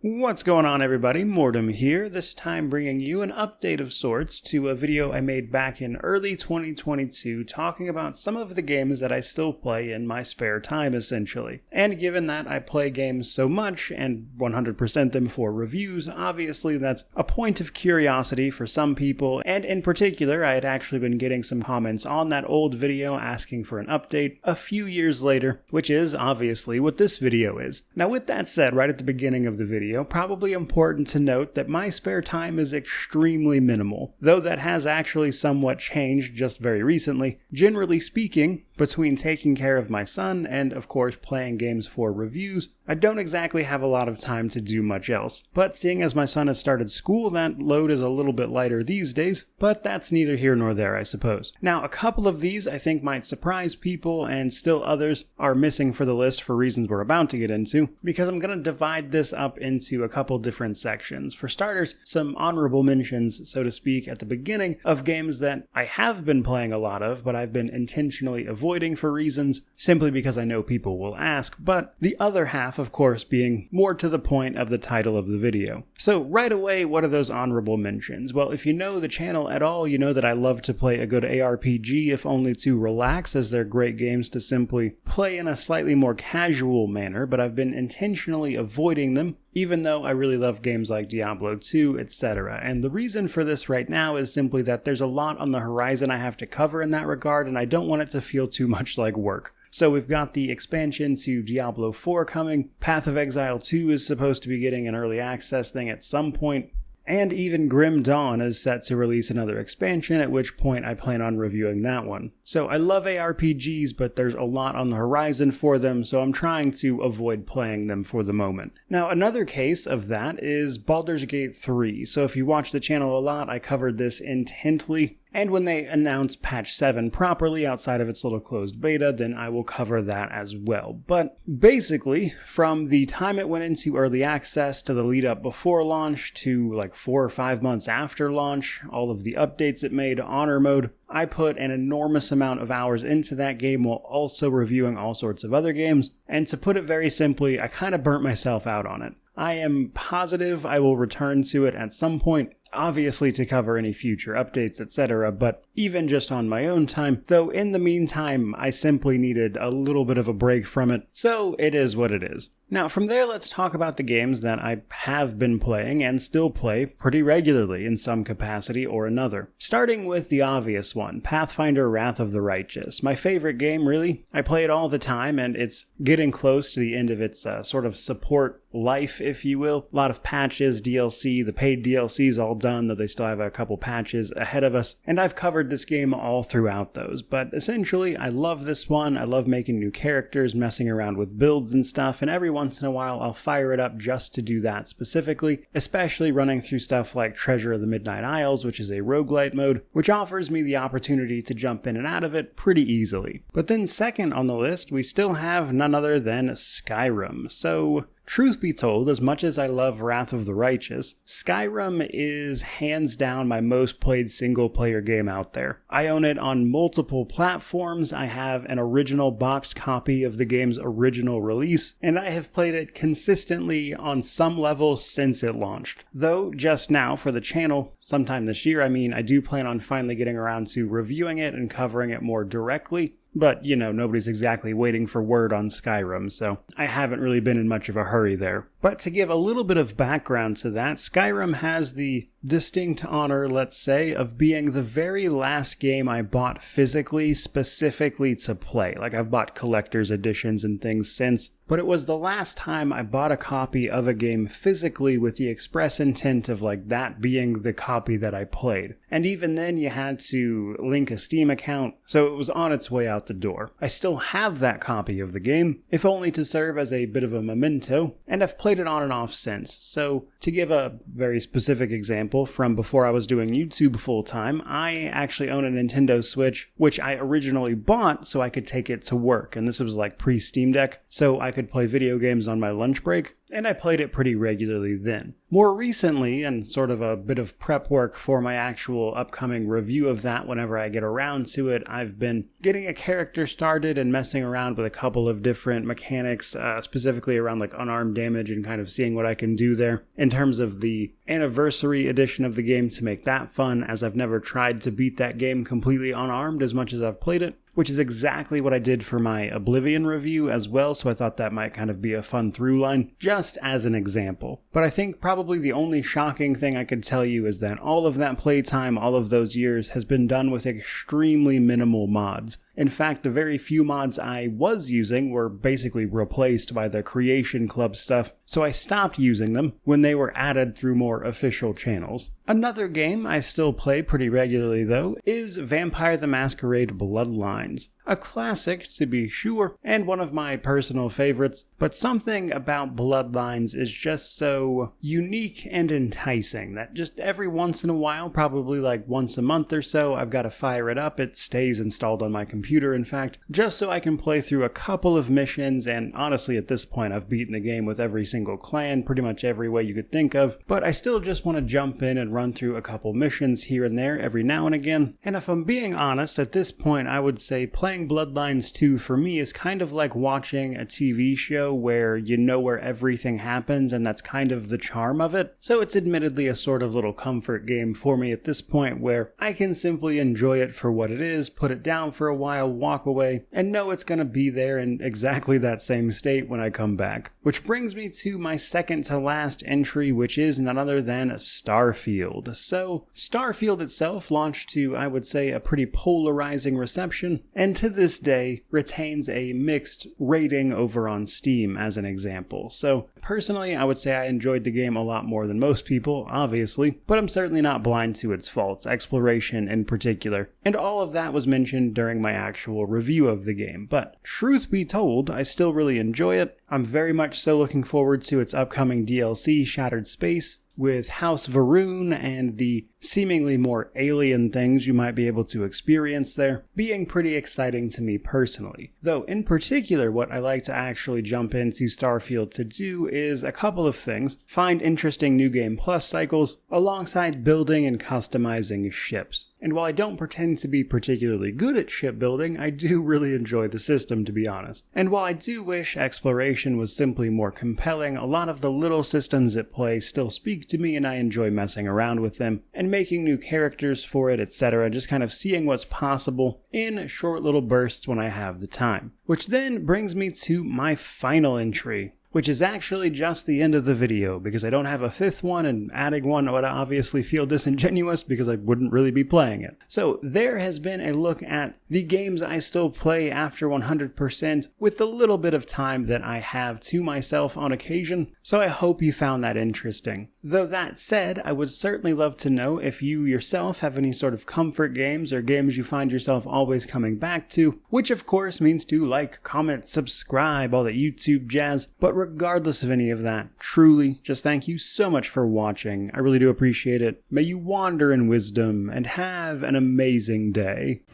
What's going on, everybody? Mortem here, this time bringing you an update of sorts to a video I made back in early 2022 talking about some of the games that I still play in my spare time, essentially. And given that I play games so much and 100% them for reviews, obviously that's a point of curiosity for some people, and in particular I had actually been getting some comments on that old video asking for an update a few years later, which is obviously what this video is. Now with that said, right at the beginning of the video, probably important to note that my spare time is extremely minimal, though that has actually somewhat changed just very recently. Generally speaking, between taking care of my son and, of course, playing games for reviews, I don't exactly have a lot of time to do much else. But seeing as my son has started school, that load is a little bit lighter these days, but that's neither here nor there, I suppose. Now, a couple of these I think might surprise people, and still others are missing for the list for reasons we're about to get into, because I'm going to divide this up into a couple different sections. For starters, some honorable mentions, so to speak, at the beginning of games that I have been playing a lot of, but I've been intentionally avoiding for reasons, simply because I know people will ask, but the other half, of course, being more to the point of the title of the video. So right away, what are those honorable mentions? Well, if you know the channel at all, you know that I love to play a good ARPG, if only to relax, as they're great games to simply play in a slightly more casual manner, but I've been intentionally avoiding them, even though I really love games like Diablo 2, etc. And the reason for this right now is simply that there's a lot on the horizon I have to cover in that regard, and I don't want it to feel too much like work. So we've got the expansion to Diablo 4 coming, Path of Exile 2 is supposed to be getting an early access thing at some point, and even Grim Dawn is set to release another expansion, at which point I plan on reviewing that one. So I love ARPGs, but there's a lot on the horizon for them, so I'm trying to avoid playing them for the moment. Now, another case of that is Baldur's Gate 3. So if you watch the channel a lot, I covered this intently. And when they announce patch 7 properly outside of its little closed beta, then I will cover that as well. But basically, from the time it went into early access to the lead up before launch to like 4 or 5 months after launch, all of the updates it made, Honor Mode, I put an enormous amount of hours into that game while also reviewing all sorts of other games. And to put it very simply, I kind of burnt myself out on it. I am positive I will return to it at some point, obviously to cover any future updates, etc., but even just on my own time, though in the meantime, I simply needed a little bit of a break from it, so it is what it is. Now, from there, let's talk about the games that I have been playing and still play pretty regularly in some capacity or another. Starting with the obvious one, Pathfinder Wrath of the Righteous. My favorite game, really. I play it all the time, and it's getting close to the end of its sort of support life, if you will. A lot of patches, DLC, the paid DLC is all done, though they still have a couple patches ahead of us, and I've covered this game all throughout those. But essentially, I love this one. I love making new characters, messing around with builds and stuff, and every once in a while I'll fire it up just to do that specifically, especially running through stuff like Treasure of the Midnight Isles, which is a roguelite mode, which offers me the opportunity to jump in and out of it pretty easily. But then second on the list, we still have none other than Skyrim. So truth be told, as much as I love Wrath of the Righteous, Skyrim is hands down my most played single-player game out there. I own it on multiple platforms, I have an original boxed copy of the game's original release, and I have played it consistently on some level since it launched. Though, just now, for the channel, sometime this year, I do plan on finally getting around to reviewing it and covering it more directly. But, you know, nobody's exactly waiting for word on Skyrim, so I haven't really been in much of a hurry there. But to give a little bit of background to that, Skyrim has the distinct honor, let's say, of being the very last game I bought physically, specifically to play. Like, I've bought collector's editions and things since, but it was the last time I bought a copy of a game physically with the express intent of, like, that being the copy that I played. And even then, you had to link a Steam account, so it was on its way out the door. I still have that copy of the game, if only to serve as a bit of a memento, and I've played it on and off since. So, to give a very specific example, from before I was doing YouTube full-time, I actually own a Nintendo Switch, which I originally bought so I could take it to work, and this was like pre-Steam Deck, so I could play video games on my lunch break. and I played it pretty regularly then. More recently, and sort of a bit of prep work for my actual upcoming review of that whenever I get around to it, I've been getting a character started and messing around with a couple of different mechanics, specifically around like unarmed damage and kind of seeing what I can do there in terms of the anniversary edition of the game to make that fun, as I've never tried to beat that game completely unarmed as much as I've played it, which is exactly what I did for my Oblivion review as well, so I thought that might kind of be a fun through line, just as an example. But I think probably the only shocking thing I could tell you is that all of that playtime, all of those years, has been done with extremely minimal mods. In fact, the very few mods I was using were basically replaced by the Creation Club stuff, so I stopped using them when they were added through more official channels. Another game I still play pretty regularly though is Vampire the Masquerade Bloodlines. A classic, to be sure, and one of my personal favorites, but something about Bloodlines is just so unique and enticing that just every once in a while, probably like once a month or so, I've got to fire it up. It stays installed on my computer, in fact, just so I can play through a couple of missions, and honestly at this point I've beaten the game with every single clan, pretty much every way you could think of, but I still just want to jump in and run through a couple missions here and there every now and again. And if I'm being honest, at this point I would say playing Bloodlines 2 for me is kind of like watching a TV show where you know where everything happens, and that's kind of the charm of it. So it's admittedly a sort of little comfort game for me at this point where I can simply enjoy it for what it is, put it down for a while, walk away, and know it's going to be there in exactly that same state when I come back. Which brings me to my second to last entry, which is none other than Starfield. So Starfield itself launched to, I would say, a pretty polarizing reception, and to this day retains a mixed rating over on Steam as an example. So personally, I would say I enjoyed the game a lot more than most people, obviously, but I'm certainly not blind to its faults, exploration in particular, and all of that was mentioned during my actual review of the game. But truth be told, I still really enjoy it. I'm very much so looking forward to its upcoming DLC, Shattered Space, with House Varun and the seemingly more alien things you might be able to experience there, being pretty exciting to me personally. Though in particular, what I like to actually jump into Starfield to do is a couple of things. Find interesting New Game Plus cycles, alongside building and customizing ships. And while I don't pretend to be particularly good at shipbuilding, I do really enjoy the system, to be honest. And while I do wish exploration was simply more compelling, a lot of the little systems at play still speak to me and I enjoy messing around with them and making new characters for it, etc. Just kind of seeing what's possible in short little bursts when I have the time. Which then brings me to my final entry, which is actually just the end of the video, because I don't have a fifth one, and adding one would obviously feel disingenuous because I wouldn't really be playing it. So there has been a look at the games I still play after 100% with the little bit of time that I have to myself on occasion, so I hope you found that interesting. Though that said, I would certainly love to know if you yourself have any sort of comfort games or games you find yourself always coming back to, which of course means to like, comment, subscribe, all that YouTube jazz, but regardless of any of that, truly, just thank you so much for watching. I really do appreciate it. May you wander in wisdom and have an amazing day.